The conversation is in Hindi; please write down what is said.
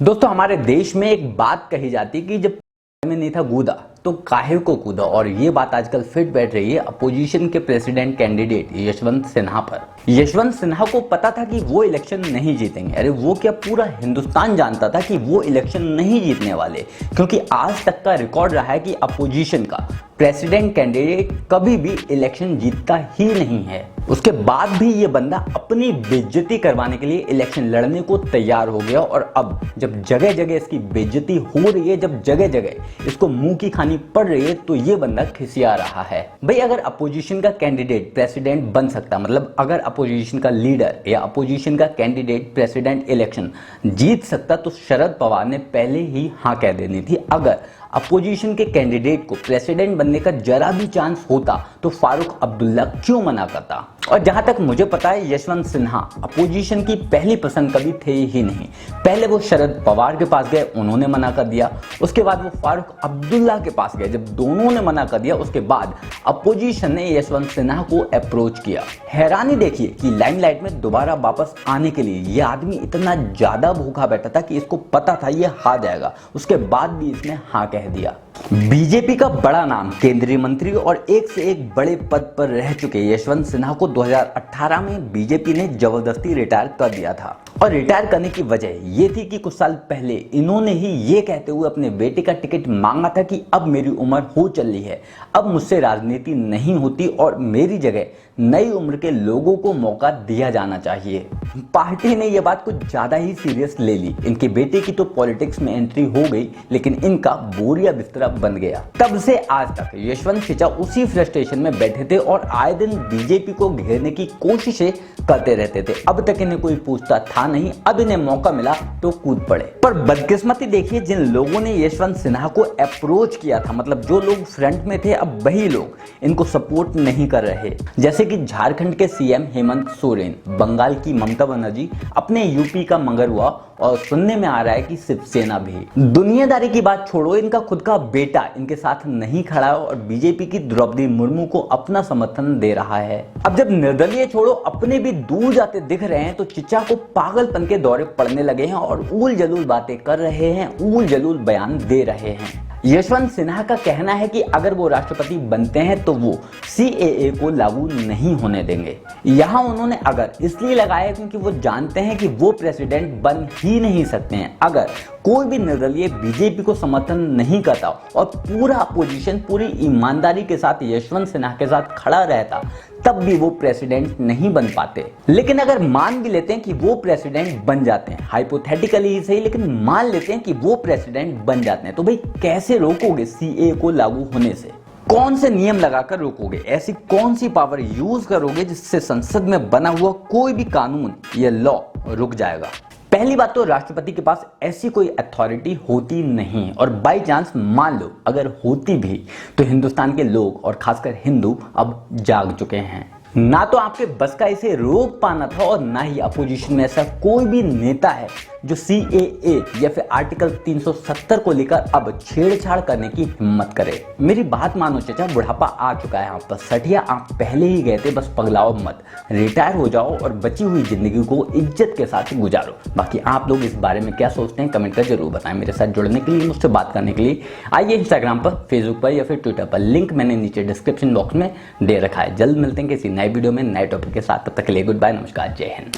दोस्तों हमारे देश में एक बात कही जाती है कि जब में नहीं था गूदा तो काहे को कूदा। और ये बात आजकल फिट बैठ रही है अपोजिशन के प्रेसिडेंट कैंडिडेट यशवंत सिन्हा पर। यशवंत सिन्हा को पता था कि वो इलेक्शन नहीं जीतेंगे। अरे वो क्या, पूरा हिंदुस्तान जानता था कि वो इलेक्शन नहीं जीतने वाले, क्योंकि आज तक का रिकॉर्ड रहा है कि अपोजिशन का प्रेसिडेंट कैंडिडेट कभी भी इलेक्शन जीतता ही नहीं है। उसके बाद भी ये बंदा अपनी बेइज्जती करवाने के लिए इलेक्शन लड़ने को तैयार हो गया। और अब जब जगह जगह इसकी बेइज्जती हो रही है, जब जगह जगह इसको मुंह की खानी पड़ रही है, तो ये बंदा खिसिया रहा है। भाई अगर अपोजिशन का कैंडिडेट प्रेसिडेंट बन सकता, मतलब अगर अपोजिशन का लीडर या अपोजिशन का कैंडिडेट प्रेसिडेंट इलेक्शन जीत सकता, तो शरद पवार ने पहले ही हाँ कह देनी थी। अगर अपोजिशन के कैंडिडेट को प्रेसिडेंट बनने का जरा भी चांस होता तो फारूक अब्दुल्ला क्यों मना करता। और जहां तक मुझे पता है यशवंत सिन्हा अपोजिशन की पहली पसंद कभी थे ही नहीं। पहले वो शरद पवार के पास गए, उन्होंने मना कर दिया। उसके बाद वो फारूक अब्दुल्ला के पास गए, जब दोनों ने मना कर दिया उसके बाद अपोजिशन ने यशवंत सिन्हा को अप्रोच किया। हैरानी देखिए कि लाइमलाइट में दोबारा वापस आने के लिए ये आदमी इतना ज्यादा भूखा बैठा था कि इसको पता था ये हार जाएगा, उसके बाद भी इसने हाँ कह दिया। बीजेपी का बड़ा नाम, केंद्रीय मंत्री और एक से एक बड़े पद पर रह चुके यशवंत सिन्हा को 2018 में बीजेपी ने जबरदस्ती रिटायर कर दिया था। और रिटायर करने की वजह ये थी कि कुछ साल पहले इन्होंने ही ये कहते हुए अपने बेटे का टिकट मांगा था कि अब मेरी उम्र हो चली है, अब मुझसे राजनीति नहीं होती और मेरी जगह नई उम्र के लोगों को मौका दिया जाना चाहिए। पार्टी ने यह बात कुछ ज्यादा ही सीरियस ले ली। इनके बेटे की तो पॉलिटिक्स में एंट्री हो गई, लेकिन इनका बोरिया बिस्तरा बन गया। तब से आज तक यशवंत सिन्हा उसी फ्रस्ट्रेशन में बैठे थे और आए दिन बीजेपी को घेरने की कोशिशें करते रहते थे। अब तक इन्हें कोई पूछता था नहीं, अब इन्हें मौका मिला तो कूद पड़े। पर बदकिस्मती देखिए, जिन लोगों ने यशवंत सिन्हा को अप्रोच किया था, मतलब जो लोग फ्रंट में थे, अब वही लोग इनको सपोर्ट नहीं कर रहे। जैसे कि झारखंड के सीएम हेमंत सोरेन, बंगाल की ममता बनर्जी, अपने यूपी का मंगरुआ, और सुनने में आ रहा है कि शिवसेना भी। दुनियादारी की बात छोड़ो, इनका खुद का बेटा इनके साथ नहीं खड़ा है और बीजेपी की द्रौपदी मुर्मू को अपना समर्थन दे रहा है। अब जब निर्दलीय छोड़ो अपने भी दूर जाते दिख रहे हैं, तो चिचा को पागलपन के दौरे पड़ने लगे हैं और ऊल जलूल बातें कर रहे हैं, ऊल जलूल बयान दे रहे हैं। यशवंत सिन्हा का कहना है कि अगर वो राष्ट्रपति बनते हैं तो वो सीएए को लागू नहीं होने देंगे। यहां उन्होंने अगर इसलिए लगाया क्योंकि वो जानते हैं कि वो प्रेसिडेंट बन ही नहीं सकते हैं। अगर कोई भी निर्दलीय बीजेपी को समर्थन नहीं करता और पूरा अपोजिशन पूरी ईमानदारी के साथ यशवंत सिन्हा के साथ खड़ा रहता, तब भी वो प्रेसिडेंट नहीं बन पाते। लेकिन अगर मान भी लेते हैं कि वो प्रेसिडेंट बन जाते हैं, हाइपोथेटिकली ही सही, लेकिन मान लेते हैं कि वो प्रेसिडेंट बन जाते हैं, तो भाई कैसे रोकोगे सीए को लागू होने से? कौन से नियम लगाकर रोकोगे? ऐसी कौन सी पावर यूज करोगे जिससे संसद में बना हुआ कोई भी कानून या लॉ रुक जाएगा? पहली बात तो राष्ट्रपति के पास ऐसी कोई अथॉरिटी होती नहीं, और बाई चांस मान लो अगर होती भी तो हिंदुस्तान के लोग और खासकर हिंदू अब जाग चुके हैं। ना तो आपके बस का इसे रोक पाना था और ना ही अपोजिशन में ऐसा कोई भी नेता है जो सीएए या फिर आर्टिकल 370 को लेकर अब छेड़छाड़ करने की हिम्मत करे। मेरी बात मानो चाचा, बुढ़ापा आ चुका है आप पर। सठिया आप पहले ही गए थे, बस पगलाओ मत, रिटायर हो जाओ और बची हुई जिंदगी को इज्जत के साथ गुजारो। बाकी आप लोग इस बारे में क्या सोचते हैं कमेंट कर जरूर बताएं। मेरे साथ जुड़ने के लिए, मुझसे बात करने के लिए आइए इंस्टाग्राम पर, फेसबुक पर या फिर ट्विटर पर, लिंक मैंने नीचे डिस्क्रिप्शन बॉक्स में दे रखा है। जल्द मिलते हैं किसी नए वीडियो में नए टॉपिक के साथ। तब तक के लिए गुड बाय, नमस्कार, जय हिंद।